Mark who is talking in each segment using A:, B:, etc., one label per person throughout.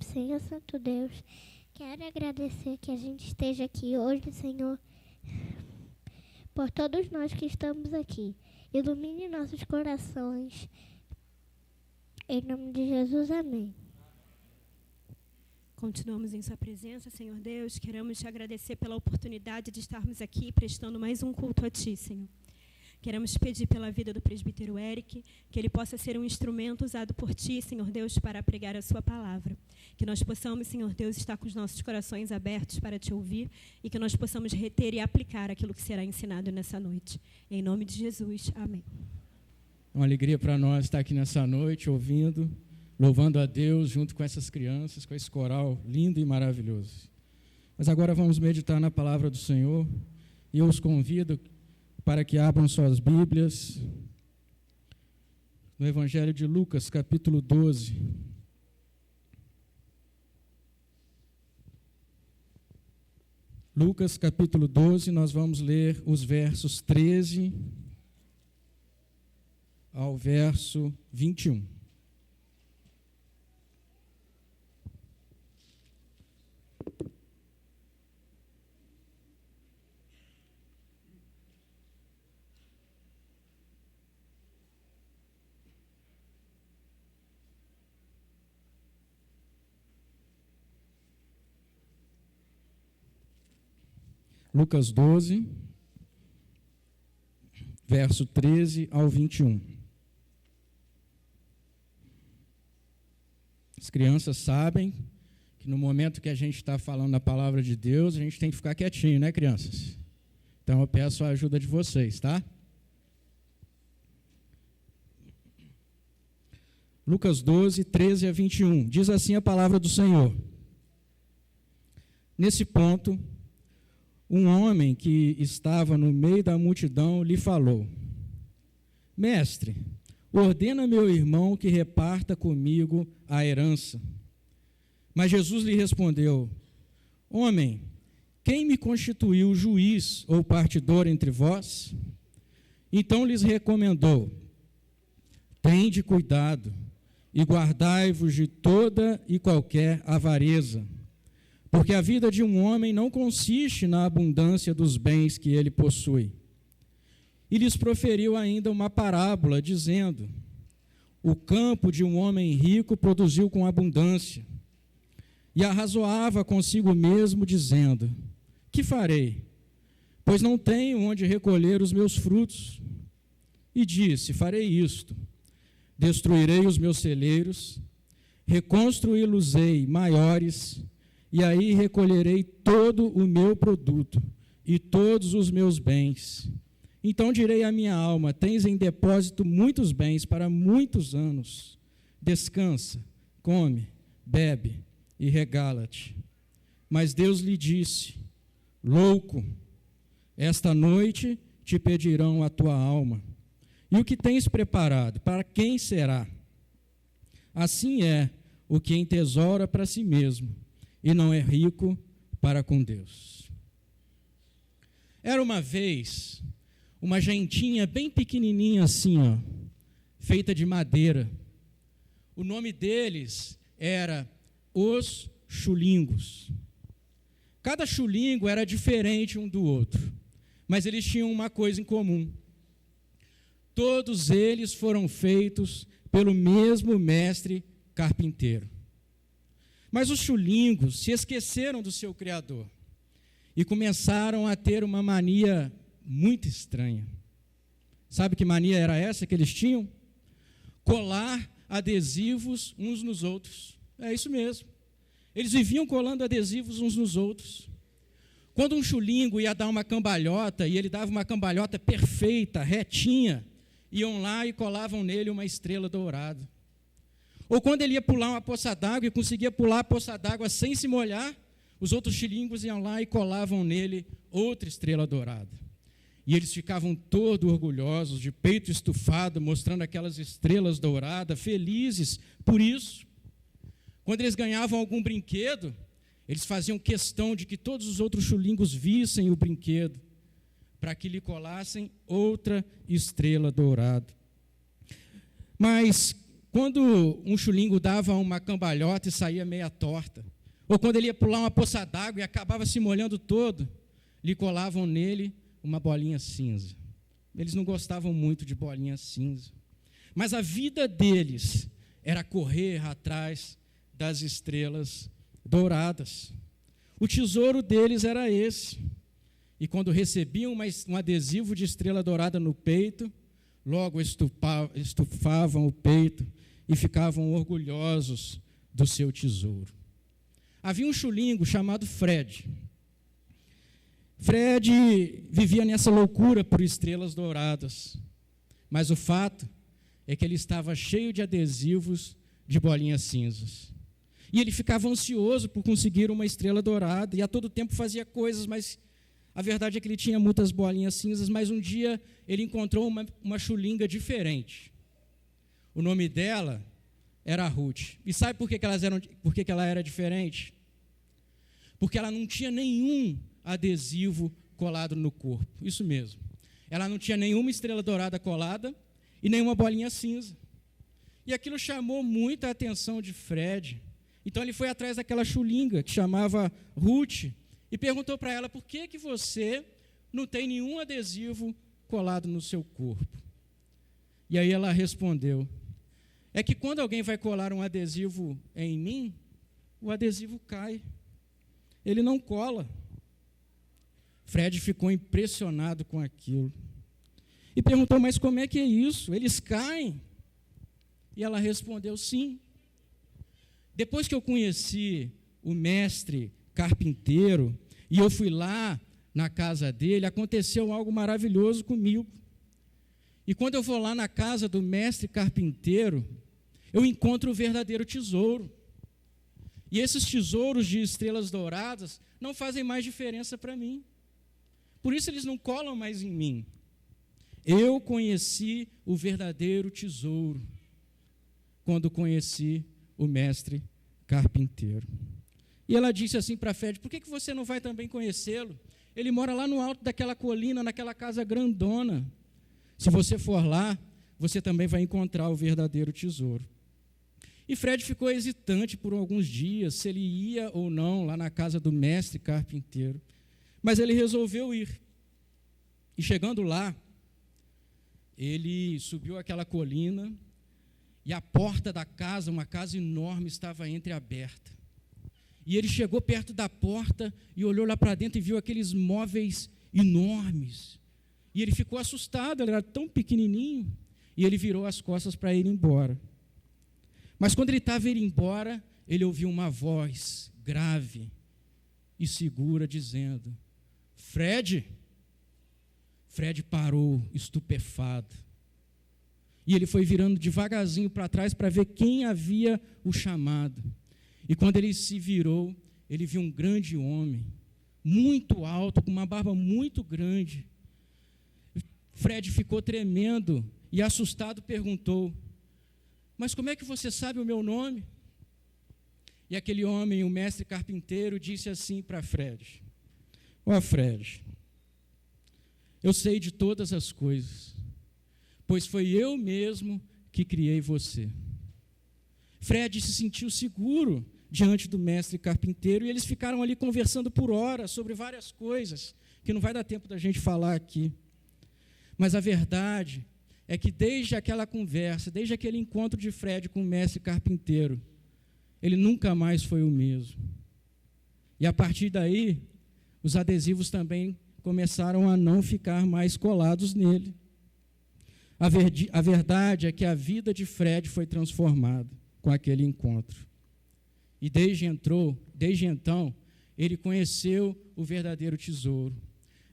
A: Senhor Santo Deus, quero agradecer que a gente esteja aqui hoje, Senhor, por todos nós que estamos aqui. Ilumine nossos corações. Em nome de Jesus, amém.
B: Continuamos em sua presença, Senhor Deus. Queremos te agradecer pela oportunidade de estarmos aqui prestando mais um culto a ti, Senhor. Queremos te pedir pela vida do presbítero Eric, que ele possa ser um instrumento usado por ti, Senhor Deus, para pregar a sua palavra. Que nós possamos, Senhor Deus, estar com os nossos corações abertos para te ouvir e que nós possamos reter e aplicar aquilo que será ensinado nessa noite. Em nome de Jesus, amém.
C: Uma alegria para nós estar aqui nessa noite, ouvindo, louvando a Deus junto com essas crianças, com esse coral lindo e maravilhoso. Mas agora vamos meditar na palavra do Senhor e eu os convido para que abram suas Bíblias no Evangelho de Lucas, capítulo 12. Lucas, capítulo 12, nós vamos ler os versos 13 ao verso 21. Lucas 12, verso 13 ao 21. As crianças sabem que no momento que a gente está falando a palavra de Deus, a gente tem que ficar quietinho, né, crianças? Então eu peço a ajuda de vocês, tá? Lucas 12, 13 a 21. Diz assim a palavra do Senhor. Nesse ponto, um homem que estava no meio da multidão lhe falou: Mestre, ordena meu irmão que reparta comigo a herança. Mas Jesus lhe respondeu: Homem, quem me constituiu juiz ou partidor entre vós? Então lhes recomendou: Tende cuidado e guardai-vos de toda e qualquer avareza, porque a vida de um homem não consiste na abundância dos bens que ele possui. E lhes proferiu ainda uma parábola, dizendo: O campo de um homem rico produziu com abundância. E arrazoava consigo mesmo, dizendo: Que farei? Pois não tenho onde recolher os meus frutos. E disse: Farei isto: destruirei os meus celeiros, reconstruí-los-ei maiores, e aí recolherei todo o meu produto e todos os meus bens. Então direi à minha alma: tens em depósito muitos bens para muitos anos. Descansa, come, bebe e regala-te. Mas Deus lhe disse: louco, esta noite te pedirão a tua alma. E o que tens preparado, para quem será? Assim é o que entesoura para si mesmo e não é rico para com Deus. Era uma vez uma gentinha bem pequenininha assim, ó, feita de madeira. O nome deles era os chulingos. Cada chulingo era diferente um do outro, mas eles tinham uma coisa em comum. Todos eles foram feitos pelo mesmo mestre carpinteiro. Mas os chulingos se esqueceram do seu Criador e começaram a ter uma mania muito estranha. Sabe que mania era essa que eles tinham? Colar adesivos uns nos outros. É isso mesmo. Eles viviam colando adesivos uns nos outros. Quando um chulingo ia dar uma cambalhota, e ele dava uma cambalhota perfeita, retinha, iam lá e colavam nele uma estrela dourada. Ou quando ele ia pular uma poça d'água e conseguia pular a poça d'água sem se molhar, os outros chulingos iam lá e colavam nele outra estrela dourada. E eles ficavam todos orgulhosos, de peito estufado, mostrando aquelas estrelas douradas, felizes por isso. Quando eles ganhavam algum brinquedo, eles faziam questão de que todos os outros chulingos vissem o brinquedo, para que lhe colassem outra estrela dourada. Mas quando um chulingo dava uma cambalhota e saía meia torta, ou quando ele ia pular uma poça d'água e acabava se molhando todo, lhe colavam nele uma bolinha cinza. Eles não gostavam muito de bolinha cinza. Mas a vida deles era correr atrás das estrelas douradas. O tesouro deles era esse. E quando recebiam um adesivo de estrela dourada no peito, logo estufavam o peito e ficavam orgulhosos do seu tesouro. Havia um chulingo chamado Fred. Fred vivia nessa loucura por estrelas douradas, mas o fato é que ele estava cheio de adesivos de bolinhas cinzas. E ele ficava ansioso por conseguir uma estrela dourada, e a todo tempo fazia coisas, mas a verdade é que ele tinha muitas bolinhas cinzas, mas um dia ele encontrou uma chulinga diferente. O nome dela era Ruth. E sabe por que ela era diferente? Porque ela não tinha nenhum adesivo colado no corpo. Isso mesmo. Ela não tinha nenhuma estrela dourada colada e nenhuma bolinha cinza. E aquilo chamou muita atenção de Fred. Então ele foi atrás daquela chulinga que chamava Ruth e perguntou para ela: por que você não tem nenhum adesivo colado no seu corpo? E aí ela respondeu: é que quando alguém vai colar um adesivo em mim, o adesivo cai. Ele não cola. Fred ficou impressionado com aquilo. E perguntou: mas como é que é isso? Eles caem? E ela respondeu: sim. Depois que eu conheci o mestre carpinteiro, e eu fui lá na casa dele, aconteceu algo maravilhoso comigo. E quando eu vou lá na casa do mestre carpinteiro, eu encontro o verdadeiro tesouro. E esses tesouros de estrelas douradas não fazem mais diferença para mim. Por isso eles não colam mais em mim. Eu conheci o verdadeiro tesouro quando conheci o mestre carpinteiro. E ela disse assim para Fred: por que você não vai também conhecê-lo? Ele mora lá no alto daquela colina, naquela casa grandona. Se você for lá, você também vai encontrar o verdadeiro tesouro. E Fred ficou hesitante por alguns dias, se ele ia ou não lá na casa do mestre carpinteiro. Mas ele resolveu ir. E chegando lá, ele subiu aquela colina e a porta da casa, uma casa enorme, estava entreaberta. E ele chegou perto da porta e olhou lá para dentro e viu aqueles móveis enormes. E ele ficou assustado, ele era tão pequenininho. E ele virou as costas para ir embora. Mas quando ele estava indo embora, ele ouviu uma voz grave e segura dizendo: Fred. Fred parou, estupefado. E ele foi virando devagarzinho para trás para ver quem havia o chamado. E quando ele se virou, ele viu um grande homem, muito alto, com uma barba muito grande. Fred ficou tremendo e assustado perguntou: mas como é que você sabe o meu nome? E aquele homem, o mestre carpinteiro, disse assim para Fred: ó Fred, eu sei de todas as coisas, pois foi eu mesmo que criei você. Fred se sentiu seguro diante do mestre carpinteiro e eles ficaram ali conversando por horas sobre várias coisas, que não vai dar tempo da gente falar aqui. Mas a verdade é que desde aquela conversa, desde aquele encontro de Fred com o mestre carpinteiro, ele nunca mais foi o mesmo. E a partir daí, os adesivos também começaram a não ficar mais colados nele. A verdade é que a vida de Fred foi transformada com aquele encontro. E desde então, ele conheceu o verdadeiro tesouro,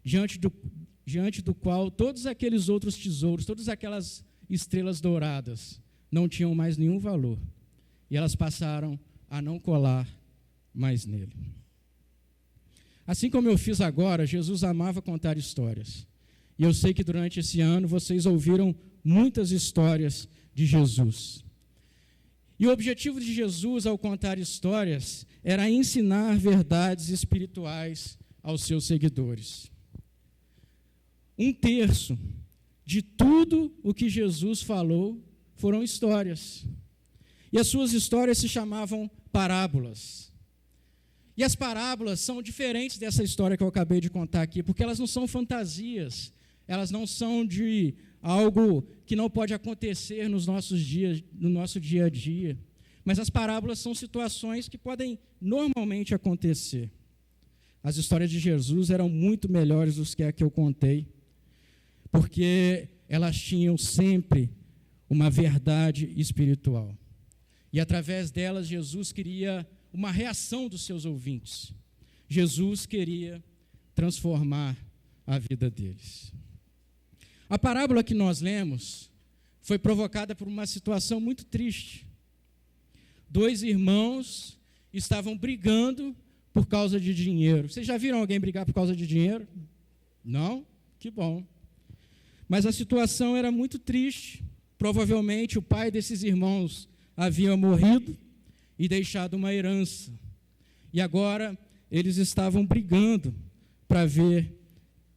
C: diante do qual todos aqueles outros tesouros, todas aquelas estrelas douradas, não tinham mais nenhum valor. E elas passaram a não colar mais nele. Assim como eu fiz agora, Jesus amava contar histórias. E eu sei que durante esse ano vocês ouviram muitas histórias de Jesus. E o objetivo de Jesus ao contar histórias era ensinar verdades espirituais aos seus seguidores. 1/3 de tudo o que Jesus falou foram histórias. E as suas histórias se chamavam parábolas. E as parábolas são diferentes dessa história que eu acabei de contar aqui, porque elas não são fantasias, elas não são de algo que não pode acontecer nos nossos dias, no nosso dia a dia. Mas as parábolas são situações que podem normalmente acontecer. As histórias de Jesus eram muito melhores do que a que eu contei, porque elas tinham sempre uma verdade espiritual. E através delas, Jesus queria uma reação dos seus ouvintes. Jesus queria transformar a vida deles. A parábola que nós lemos foi provocada por uma situação muito triste. 2 irmãos estavam brigando por causa de dinheiro. Vocês já viram alguém brigar por causa de dinheiro? Não? Que bom. Mas a situação era muito triste. Provavelmente o pai desses irmãos havia morrido e deixado uma herança. E agora eles estavam brigando para ver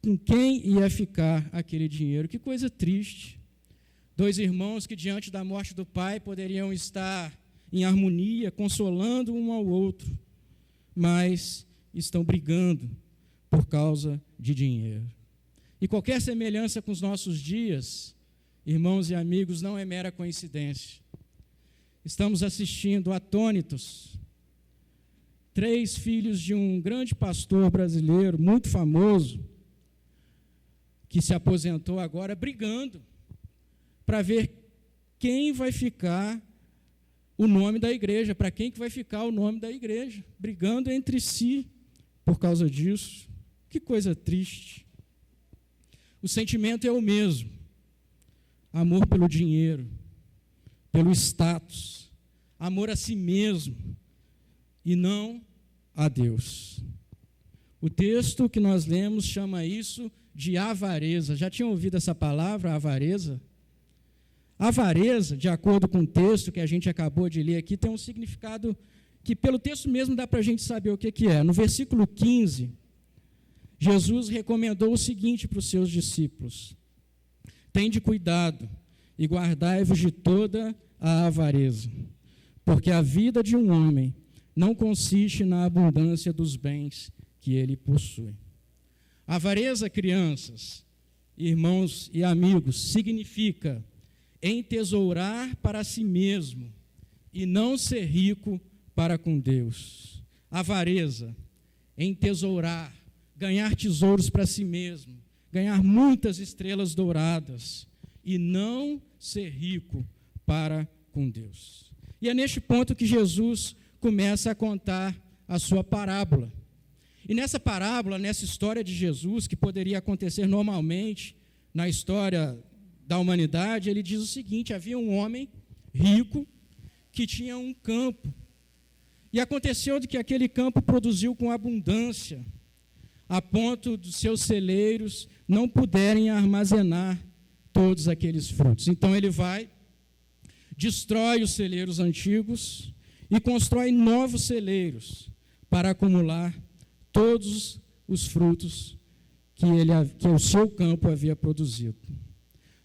C: com quem ia ficar aquele dinheiro. Que coisa triste. 2 irmãos que diante da morte do pai poderiam estar em harmonia, consolando um ao outro, mas estão brigando por causa de dinheiro. E qualquer semelhança com os nossos dias, irmãos e amigos, não é mera coincidência. Estamos assistindo atônitos 3 filhos de um grande pastor brasileiro, muito famoso, que se aposentou agora, brigando para ver quem vai ficar o nome da igreja, para quem que vai ficar o nome da igreja, brigando entre si por causa disso. Que coisa triste. O sentimento é o mesmo. Amor pelo dinheiro, pelo status, amor a si mesmo e não a Deus. O texto que nós lemos chama isso de avareza. Já tinham ouvido essa palavra, avareza? Avareza, de acordo com o texto que a gente acabou de ler aqui, tem um significado que pelo texto mesmo dá para a gente saber o que é. No versículo 15, Jesus recomendou o seguinte para os seus discípulos: tende cuidado e guardai-vos de toda a avareza, porque a vida de um homem não consiste na abundância dos bens que ele possui. Avareza, crianças, irmãos e amigos, significa entesourar para si mesmo e não ser rico para com Deus. Avareza, entesourar, ganhar tesouros para si mesmo, ganhar muitas estrelas douradas e não ser rico para com Deus. E é neste ponto que Jesus começa a contar a sua parábola. E nessa parábola, nessa história de Jesus, que poderia acontecer normalmente na história da humanidade, ele diz o seguinte: havia um homem rico que tinha um campo, e aconteceu de que aquele campo produziu com abundância, a ponto dos seus celeiros não puderem armazenar todos aqueles frutos. Então ele vai, destrói os celeiros antigos e constrói novos celeiros para acumular todos os frutos que o seu campo havia produzido.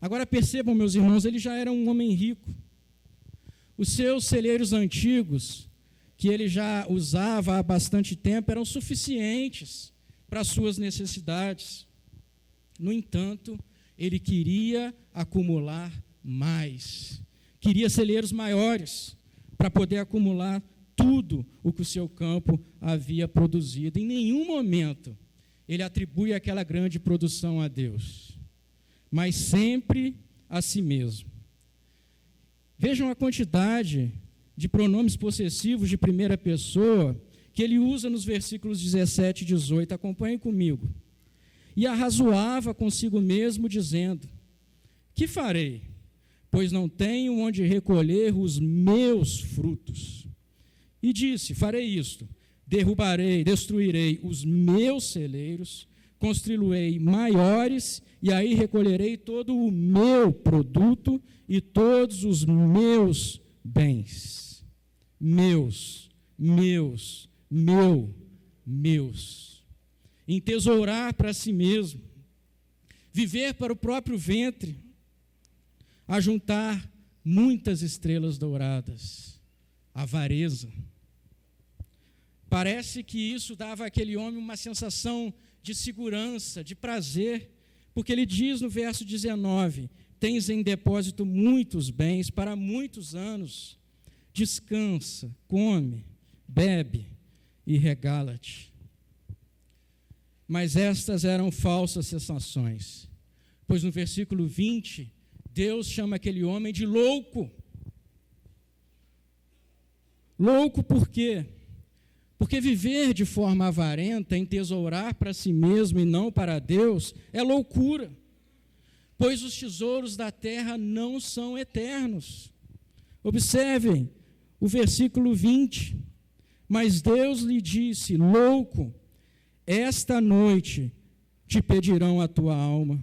C: Agora percebam, meus irmãos, ele já era um homem rico. Os seus celeiros antigos, que ele já usava há bastante tempo, eram suficientes para as suas necessidades. No entanto, ele queria acumular mais. Queria celeiros maiores para poder acumular tudo o que o seu campo havia produzido. Em nenhum momento ele atribui aquela grande produção a Deus, mas sempre a si mesmo. Vejam a quantidade de pronomes possessivos de primeira pessoa que ele usa nos versículos 17 e 18. Acompanhem comigo. E arrazoava consigo mesmo, dizendo: que farei? Pois não tenho onde recolher os meus frutos. E disse: farei isto, destruirei os meus celeiros, construí-ei maiores, e aí recolherei todo o meu produto e todos os meus bens. Meus. Entesourar para si mesmo, viver para o próprio ventre, ajuntar muitas estrelas douradas. avareza. Parece que isso dava àquele homem uma sensação de segurança, de prazer, porque ele diz no verso 19: tens em depósito muitos bens para muitos anos, descansa, come, bebe e regala-te. Mas estas eram falsas sensações, pois no versículo 20, Deus chama aquele homem de louco. Louco por quê? Porque viver de forma avarenta, entesourar para si mesmo e não para Deus, é loucura, pois os tesouros da terra não são eternos. Observem o versículo 20. Mas Deus lhe disse: louco, esta noite te pedirão a tua alma.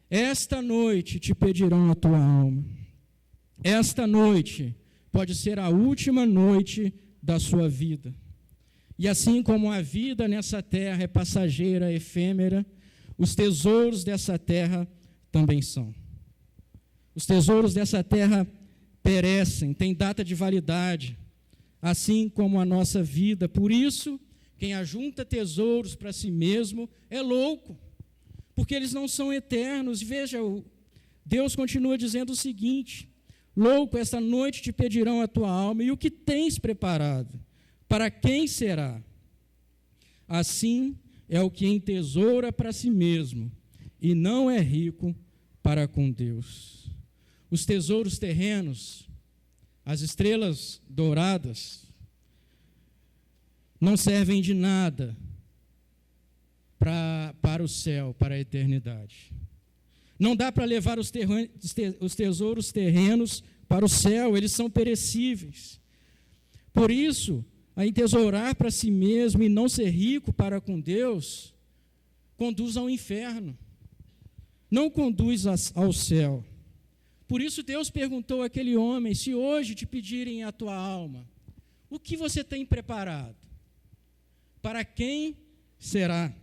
C: Esta noite te pedirão a tua alma. Esta noite pode ser a última noite da sua vida. E assim como a vida nessa terra é passageira, efêmera, os tesouros dessa terra também são. Os tesouros dessa terra perecem, têm data de validade, assim como a nossa vida. Por isso, quem ajunta tesouros para si mesmo é louco, porque eles não são eternos. Veja, Deus continua dizendo o seguinte: louco, esta noite te pedirão a tua alma, e o que tens preparado? Para quem será? Assim é o que entesoura para si mesmo, e não é rico para com Deus. Os tesouros terrenos, as estrelas douradas, não servem de nada para o céu, para a eternidade. Não dá para levar os tesouros terrenos para o céu, eles são perecíveis. Por isso, a entesourar para si mesmo e não ser rico para com Deus, conduz ao inferno, não conduz ao céu. Por isso Deus perguntou àquele homem: se hoje te pedirem a tua alma, o que você tem preparado? Para quem será?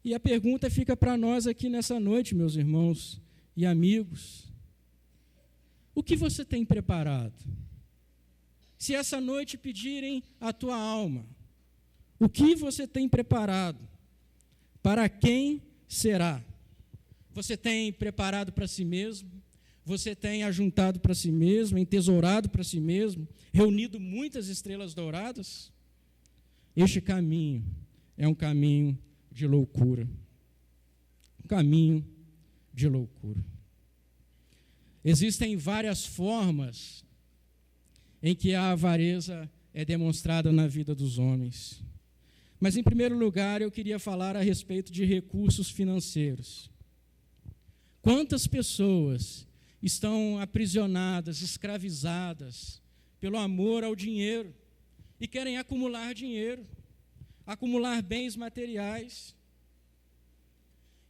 C: E a pergunta fica para nós aqui nessa noite, meus irmãos e amigos: o que você tem preparado? Se essa noite pedirem a tua alma, o que você tem preparado? Para quem será? Você tem preparado para si mesmo? Você tem ajuntado para si mesmo, entesourado para si mesmo, reunido muitas estrelas douradas? Este caminho é um caminho de loucura. Um caminho de loucura. Existem várias formas em que a avareza é demonstrada na vida dos homens. Mas, em primeiro lugar, eu queria falar a respeito de recursos financeiros. Quantas pessoas estão aprisionadas, escravizadas pelo amor ao dinheiro e querem acumular dinheiro, acumular bens materiais?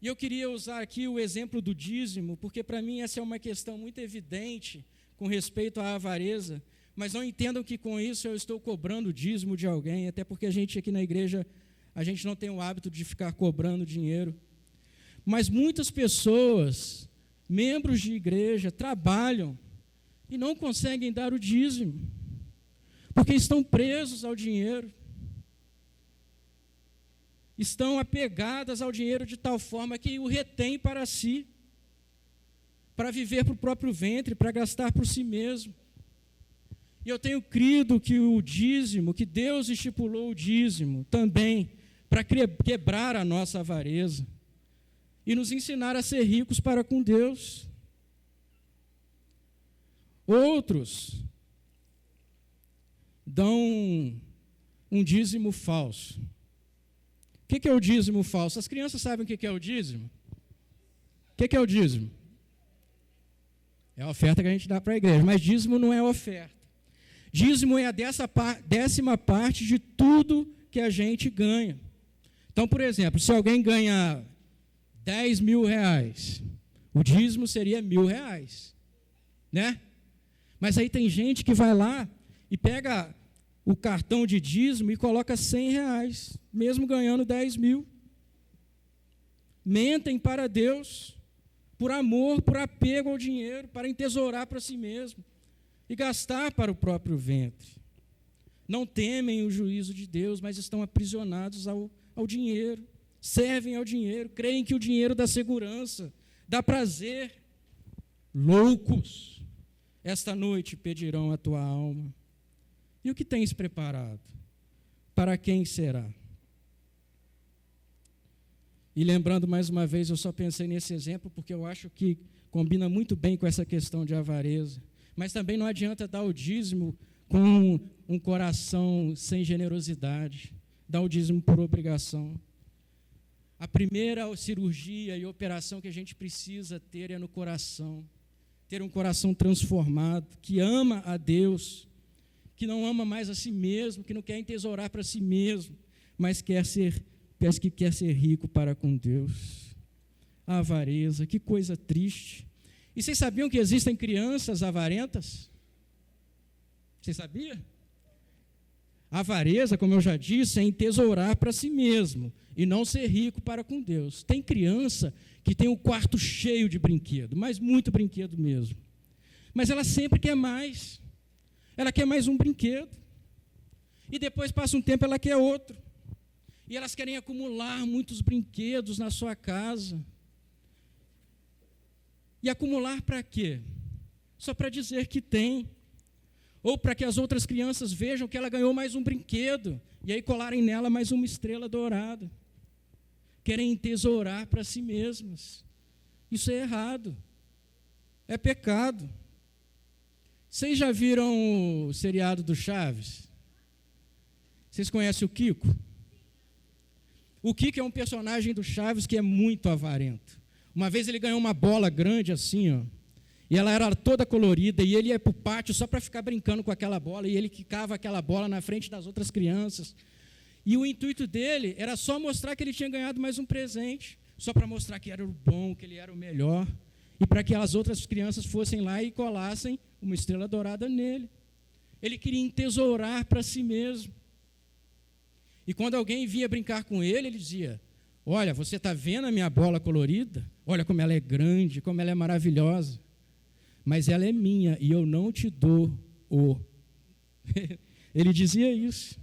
C: E eu queria usar aqui o exemplo do dízimo, porque para mim essa é uma questão muito evidente com respeito à avareza, mas não entendam que com isso eu estou cobrando dízimo de alguém, até porque a gente aqui na igreja, a gente não tem o hábito de ficar cobrando dinheiro. Mas muitas pessoas, membros de igreja, trabalham e não conseguem dar o dízimo, porque estão presos ao dinheiro. Estão apegadas ao dinheiro de tal forma que o retém para si, para viver para o próprio ventre, para gastar por si mesmo. E eu tenho crido que o dízimo, que Deus estipulou o dízimo também para quebrar a nossa avareza e nos ensinar a ser ricos para com Deus. Outros dão um dízimo falso. O que é o dízimo falso? As crianças sabem o que é o dízimo? O que é o dízimo? É a oferta que a gente dá para a igreja, mas dízimo não é oferta. Dízimo é a 10ª parte de tudo que a gente ganha. Então, por exemplo, se alguém ganha 10 mil reais, o dízimo seria R$1.000, né? Mas aí tem gente que vai lá e pega o cartão de dízimo e coloca R$100, mesmo ganhando 10 mil. Mentem para Deus, por amor, por apego ao dinheiro, para entesourar para si mesmo e gastar para o próprio ventre. Não temem o juízo de Deus, mas estão aprisionados ao dinheiro, servem ao dinheiro, creem que o dinheiro dá segurança, dá prazer. Loucos, esta noite pedirão a tua alma. E o que tens preparado? Para quem será? E lembrando mais uma vez, eu só pensei nesse exemplo porque eu acho que combina muito bem com essa questão de avareza. Mas também não adianta dar o dízimo com um coração sem generosidade, dar o dízimo por obrigação. A primeira cirurgia e operação que a gente precisa ter é no coração. Ter um coração transformado, que ama a Deus, que não ama mais a si mesmo, que não quer entesourar para si mesmo, mas que quer ser rico para com Deus. A avareza, que coisa triste. E vocês sabiam que existem crianças avarentas? Você sabia? A avareza, como eu já disse, é entesourar para si mesmo e não ser rico para com Deus. Tem criança que tem um quarto cheio de brinquedo, mas muito brinquedo mesmo. Mas ela sempre quer mais. Ela quer mais um brinquedo. E depois passa um tempo, ela quer outro. E elas querem acumular muitos brinquedos na sua casa. E acumular para quê? Só para dizer que tem. Ou para que as outras crianças vejam que ela ganhou mais um brinquedo. E aí colarem nela mais uma estrela dourada. Querem entesourar para si mesmas. Isso é errado. É pecado. Vocês já viram o seriado do Chaves? Vocês conhecem o Kiko? O Kiko é um personagem do Chaves que é muito avarento. Uma vez ele ganhou uma bola grande assim, ó, e ela era toda colorida, e ele ia para o pátio só para ficar brincando com aquela bola, e ele quicava aquela bola na frente das outras crianças. E o intuito dele era só mostrar que ele tinha ganhado mais um presente, só para mostrar que era o bom, que ele era o melhor, e para que as outras crianças fossem lá e colassem uma estrela dourada nele. Ele queria entesourar para si mesmo. E quando alguém vinha brincar com ele, ele dizia: olha, você está vendo a minha bola colorida? Olha como ela é grande, como ela é maravilhosa. Mas ela é minha e eu não te dou o. Ele dizia isso.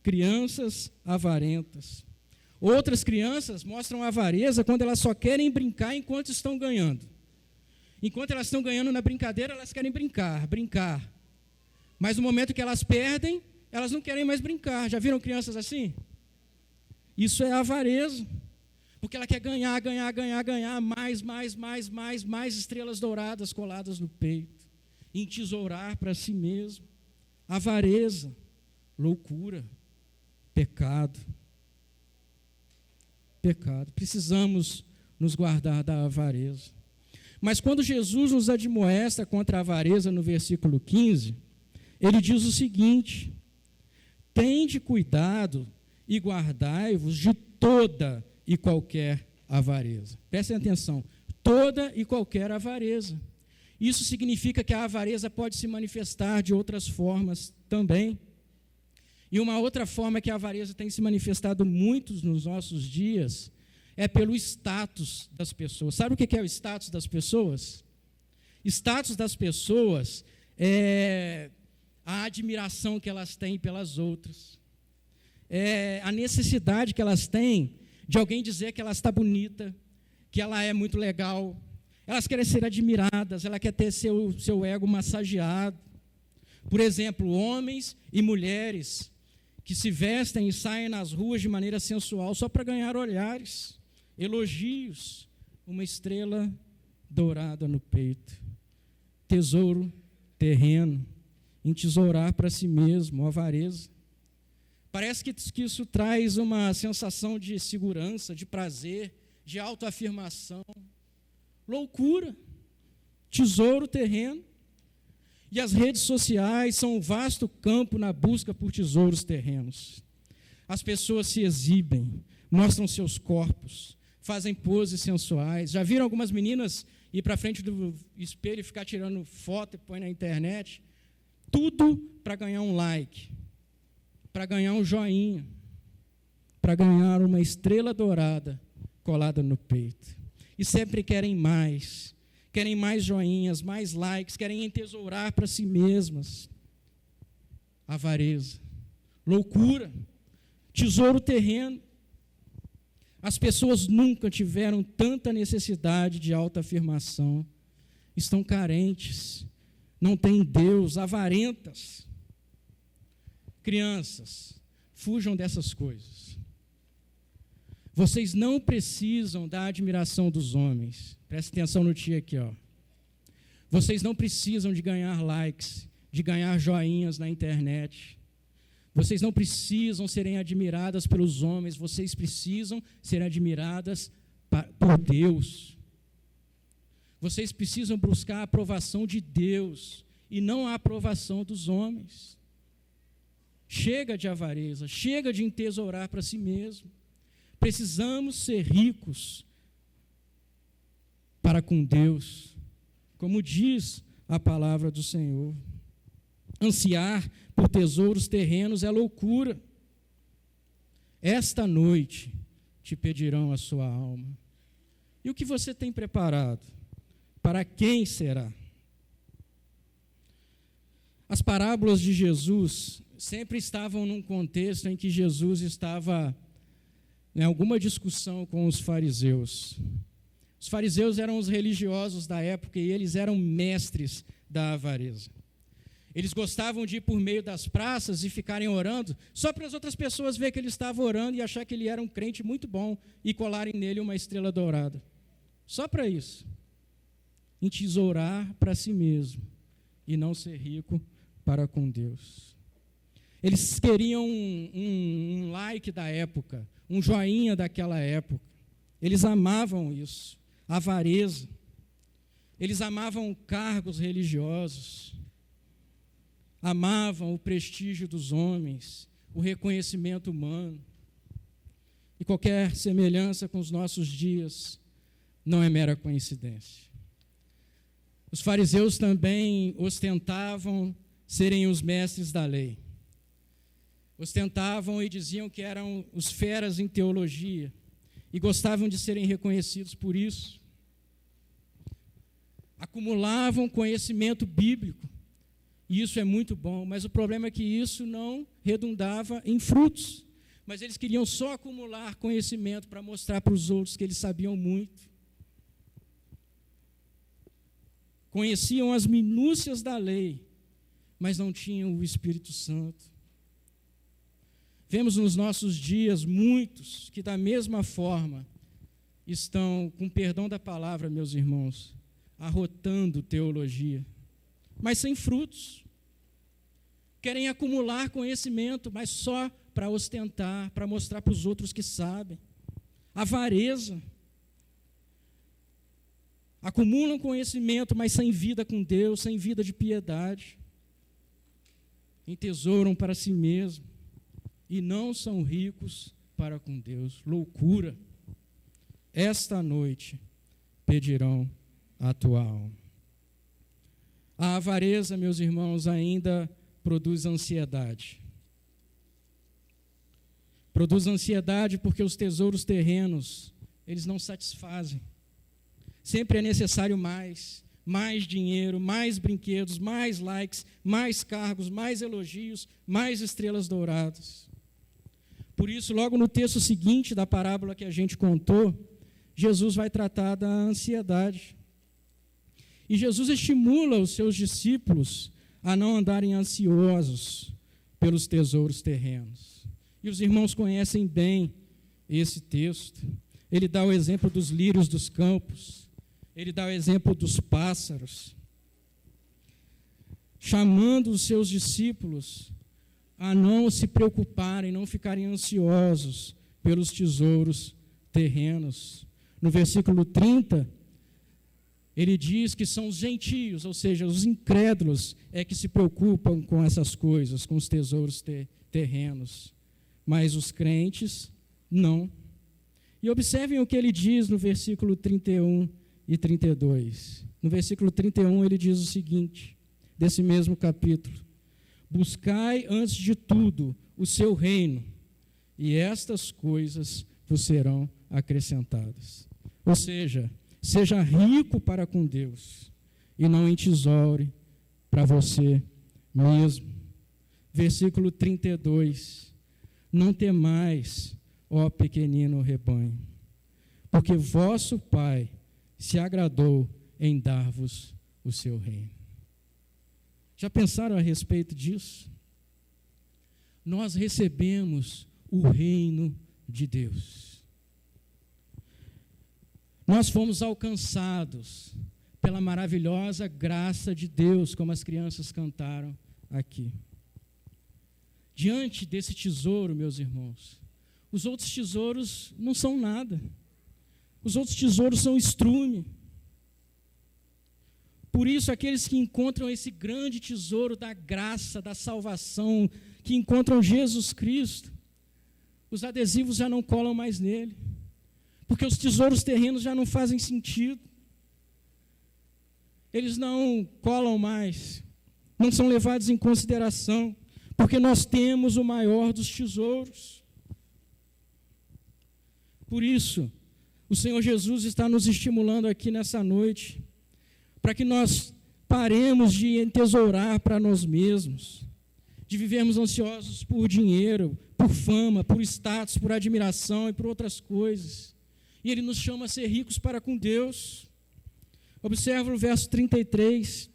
C: Crianças avarentas. Outras crianças mostram avareza quando elas só querem brincar enquanto estão ganhando. Enquanto elas estão ganhando na brincadeira, elas querem brincar. Mas no momento que elas perdem, elas não querem mais brincar. Já viram crianças assim? Isso é avareza. Porque ela quer ganhar, mais estrelas douradas coladas no peito. Entesourar para si mesmo. Avareza, loucura, pecado. Pecado. Precisamos nos guardar da avareza. Mas quando Jesus nos admoesta contra a avareza no versículo 15, ele diz o seguinte: tende cuidado e guardai-vos de toda e qualquer avareza. Prestem atenção, toda e qualquer avareza. Isso significa que a avareza pode se manifestar de outras formas também. E uma outra forma que a avareza tem se manifestado muito nos nossos dias é pelo status das pessoas. Sabe o que é o status das pessoas? Status das pessoas é a admiração que elas têm pelas outras. É a necessidade que elas têm de alguém dizer que ela está bonita, que ela é muito legal. Elas querem ser admiradas, ela quer ter seu ego massageado. Por exemplo, homens e mulheres que se vestem e saem nas ruas de maneira sensual só para ganhar olhares, elogios, uma estrela dourada no peito, tesouro terreno, entesourar para si mesmo, avareza. Parece que isso traz uma sensação de segurança, de prazer, de autoafirmação. Loucura, tesouro terreno. E as redes sociais são um vasto campo na busca por tesouros terrenos. As pessoas se exibem, mostram seus corpos, fazem poses sensuais. Já viram algumas meninas ir para frente do espelho e ficar tirando foto e põe na internet? Tudo para ganhar um like, para ganhar um joinha, para ganhar uma estrela dourada colada no peito. e sempre querem mais joinhas, mais likes, querem entesourar para si mesmas. Avareza, loucura, tesouro terreno. As pessoas nunca tiveram tanta necessidade de autoafirmação, estão carentes, não têm Deus, avarentas. Crianças, fujam dessas coisas. Vocês não precisam da admiração dos homens. Presta atenção no tio aqui, ó. Vocês não precisam de ganhar likes, de ganhar joinhas na internet. Vocês não precisam serem admiradas pelos homens, vocês precisam ser admiradas por Deus. Vocês precisam buscar a aprovação de Deus e não a aprovação dos homens. Chega de avareza, chega de entesourar para si mesmo. Precisamos ser ricos para com Deus, como diz a palavra do Senhor. Ansiar por tesouros terrenos é loucura. Esta noite te pedirão a sua alma. E o que você tem preparado? Para quem será? As parábolas de Jesus sempre estavam num contexto em que Jesus estava em alguma discussão com os fariseus. Os fariseus eram os religiosos da época e eles eram mestres da avareza. Eles gostavam de ir por meio das praças e ficarem orando, só para as outras pessoas verem que ele estava orando e achar que ele era um crente muito bom e colarem nele uma estrela dourada. Só para isso. Entesourar para si mesmo e não ser rico para com Deus. Eles queriam um like da época, um joinha daquela época. Eles amavam isso, a avareza. Eles amavam cargos religiosos. Amavam o prestígio dos homens, o reconhecimento humano. E qualquer semelhança com os nossos dias não é mera coincidência. Os fariseus também ostentavam serem os mestres da lei. Ostentavam e diziam que eram os feras em teologia e gostavam de serem reconhecidos por isso. Acumulavam conhecimento bíblico. E isso é muito bom, mas o problema é que isso não redundava em frutos. Mas eles queriam só acumular conhecimento para mostrar para os outros que eles sabiam muito. Conheciam as minúcias da lei, mas não tinham o Espírito Santo. Vemos nos nossos dias muitos que, da mesma forma, estão, com perdão da palavra, meus irmãos, arrotando teologia, mas sem frutos. Querem acumular conhecimento, mas só para ostentar, para mostrar para os outros que sabem. Avareza. Acumulam conhecimento, mas sem vida com Deus, sem vida de piedade. Entesouram para si mesmo e não são ricos para com Deus. Loucura. Esta noite pedirão a tua alma. A avareza, meus irmãos, ainda produz ansiedade. Produz ansiedade porque os tesouros terrenos, eles não satisfazem. Sempre é necessário mais dinheiro, mais brinquedos, mais likes, mais cargos, mais elogios, mais estrelas douradas. Por isso, logo no texto seguinte da parábola que a gente contou, Jesus vai tratar da ansiedade. E Jesus estimula os seus discípulos a não andarem ansiosos pelos tesouros terrenos. E os irmãos conhecem bem esse texto. Ele dá o exemplo dos lírios dos campos. Ele dá o exemplo dos pássaros. Chamando os seus discípulos a não se preocuparem, não ficarem ansiosos pelos tesouros terrenos. No versículo 30, ele diz que são os gentios, ou seja, os incrédulos, é que se preocupam com essas coisas, com os tesouros terrenos. Mas os crentes, não. E observem o que ele diz no versículo 31 e 32. No versículo 31, ele diz o seguinte, desse mesmo capítulo: buscai antes de tudo o seu reino, e estas coisas vos serão acrescentadas. Ou seja, Seja rico para com Deus e não entesoure para você mesmo. Versículo 32. Não temais, ó pequenino rebanho, porque vosso Pai se agradou em dar-vos o seu reino. Já pensaram a respeito disso? Nós recebemos o reino de Deus. Nós fomos alcançados pela maravilhosa graça de Deus, como as crianças cantaram aqui. Diante desse tesouro, meus irmãos, os outros tesouros não são nada. Os outros tesouros são estrume. Por isso, aqueles que encontram esse grande tesouro da graça, da salvação, que encontram Jesus Cristo, os adesivos já não colam mais nele, porque os tesouros terrenos já não fazem sentido. Eles não colam mais, não são levados em consideração, porque nós temos o maior dos tesouros. Por isso, o Senhor Jesus está nos estimulando aqui nessa noite, para que nós paremos de entesourar para nós mesmos, de vivermos ansiosos por dinheiro, por fama, por status, por admiração e por outras coisas. E Ele nos chama a ser ricos para com Deus. Observa o verso 33.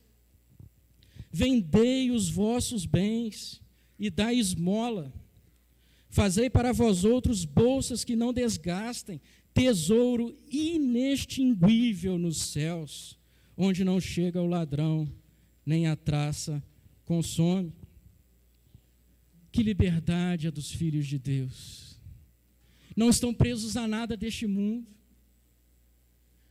C: Vendei os vossos bens e dai esmola. Fazei para vós outros bolsas que não desgastem, tesouro inextinguível nos céus, onde não chega o ladrão, nem a traça consome. Que liberdade a dos filhos de Deus. Não estão presos a nada deste mundo.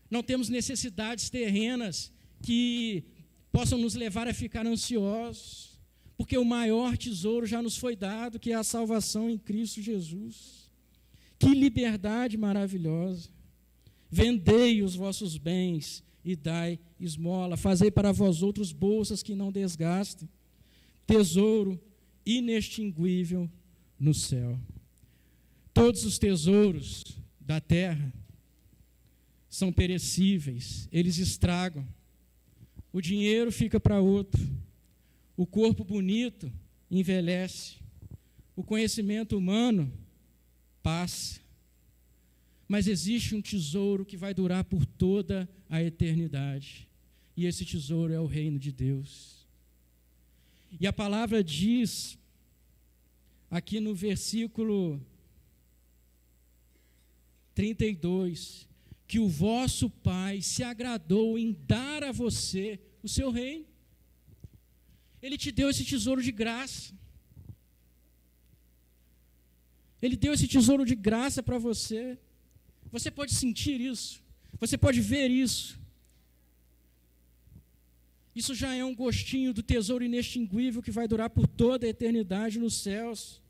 C: Não temos necessidades terrenas que possam nos levar a ficar ansiosos, porque o maior tesouro já nos foi dado, que é a salvação em Cristo Jesus. Que liberdade maravilhosa. Vendei os vossos bens e dai esmola. Fazei para vós outros bolsas que não desgastem, tesouro inextinguível no céu. Todos os tesouros da terra são perecíveis, eles estragam. O dinheiro fica para outro. O corpo bonito envelhece. O conhecimento humano passa. Mas existe um tesouro que vai durar por toda a eternidade. E esse tesouro é o reino de Deus. E a palavra diz, aqui no versículo 32, que o vosso Pai se agradou em dar a você o seu reino. Ele te deu esse tesouro de graça. Ele deu esse tesouro de graça para você. Você pode sentir isso. Você pode ver isso. Isso já é um gostinho do tesouro inextinguível que vai durar por toda a eternidade nos céus.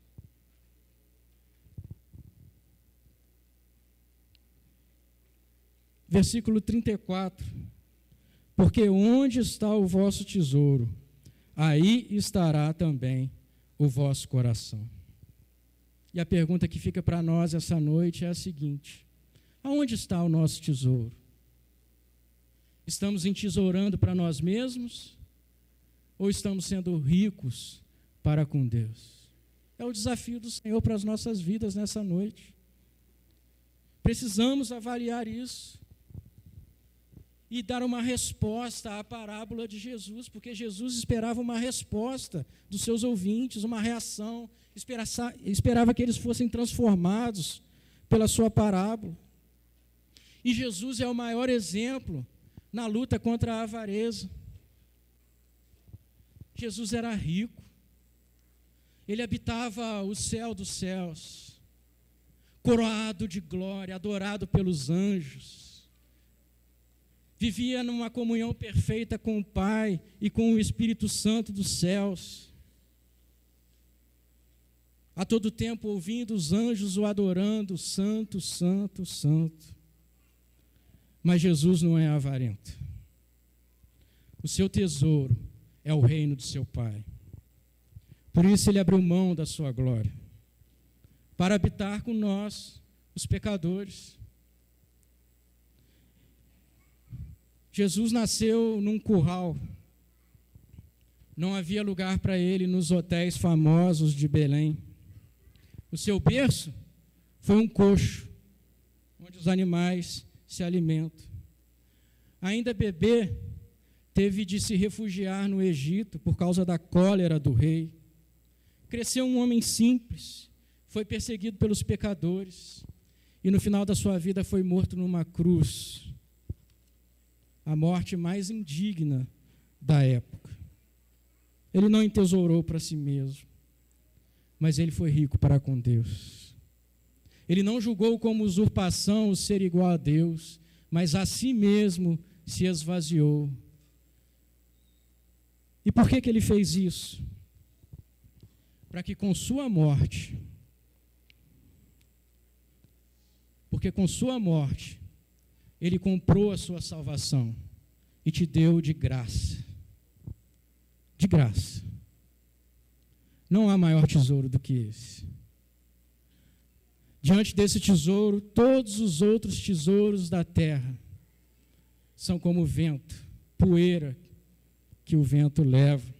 C: Versículo 34. Porque onde está o vosso tesouro, aí estará também o vosso coração. E a pergunta que fica para nós essa noite é a seguinte: aonde está o nosso tesouro? Estamos entesourando para nós mesmos ou estamos sendo ricos para com Deus? É o desafio do Senhor para as nossas vidas nessa noite. Precisamos avaliar isso e dar uma resposta à parábola de Jesus, porque Jesus esperava uma resposta dos seus ouvintes, uma reação, esperava que eles fossem transformados pela sua parábola. E Jesus é o maior exemplo na luta contra a avareza. Jesus era rico, ele habitava o céu dos céus, coroado de glória, adorado pelos anjos, vivia numa comunhão perfeita com o Pai e com o Espírito Santo dos céus, a todo tempo ouvindo os anjos o adorando, santo, santo, santo. Mas Jesus não é avarento. O seu tesouro é o reino do seu Pai. Por isso ele abriu mão da sua glória, para habitar com nós, os pecadores. Jesus nasceu num curral. Não havia lugar para ele nos hotéis famosos de Belém. O seu berço foi um coxo, onde os animais se alimentam. Ainda bebê, teve de se refugiar no Egito por causa da cólera do rei. Cresceu um homem simples, foi perseguido pelos pecadores e no final da sua vida foi morto numa cruz, a morte mais indigna da época. Ele não entesourou para si mesmo, mas ele foi rico para com Deus. Ele não julgou como usurpação o ser igual a Deus, mas a si mesmo se esvaziou. E por que ele fez isso? Para que com sua morte, porque com sua morte, ele comprou a sua salvação e te deu de graça. De graça. Não há maior tesouro do que esse. Diante desse tesouro, todos os outros tesouros da terra são como vento, poeira que o vento leva.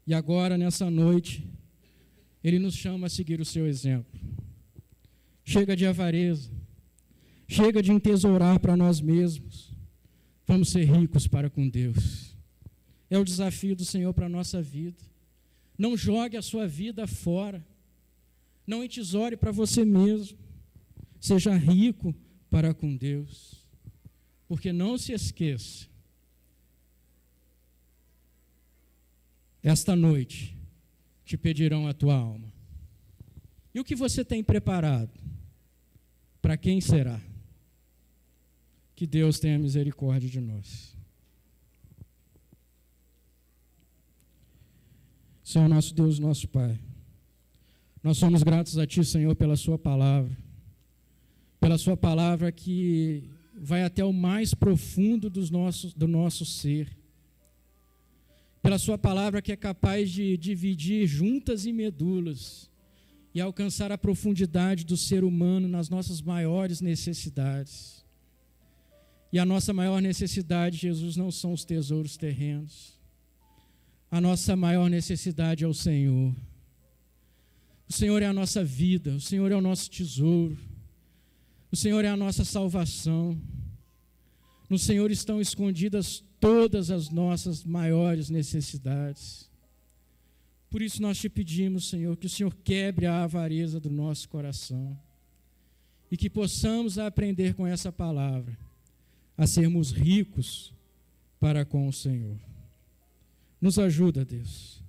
C: E agora, nessa noite, ele nos chama a seguir o seu exemplo. Chega de avareza, chega de entesourar para nós mesmos. Vamos ser ricos para com Deus. É o desafio do Senhor para a nossa vida. Não jogue a sua vida fora. Não entesoure para você mesmo. Seja rico para com Deus. Porque não se esqueça, esta noite te pedirão a tua alma. E o que você tem preparado? Para quem será? Que Deus tenha misericórdia de nós. Senhor, nosso Deus, nosso Pai, nós somos gratos a Ti, Senhor, pela Sua palavra que vai até o mais profundo do nosso ser, pela Sua palavra que é capaz de dividir juntas e medulas e alcançar a profundidade do ser humano nas nossas maiores necessidades. E a nossa maior necessidade, Jesus, não são os tesouros terrenos. A nossa maior necessidade é o Senhor. O Senhor é a nossa vida, o Senhor é o nosso tesouro, o Senhor é a nossa salvação. No Senhor estão escondidas todas as nossas maiores necessidades. Por isso nós te pedimos, Senhor, que o Senhor quebre a avareza do nosso coração e que possamos aprender com essa palavra a sermos ricos para com o Senhor. Nos ajuda, Deus.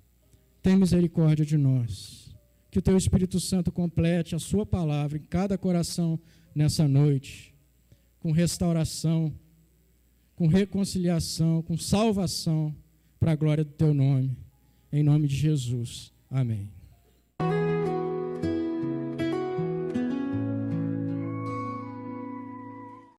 C: Tem misericórdia de nós. Que o Teu Espírito Santo complete a Sua palavra em cada coração nessa noite, com restauração, com reconciliação, com salvação, para a glória do Teu nome. Em nome de Jesus. Amém.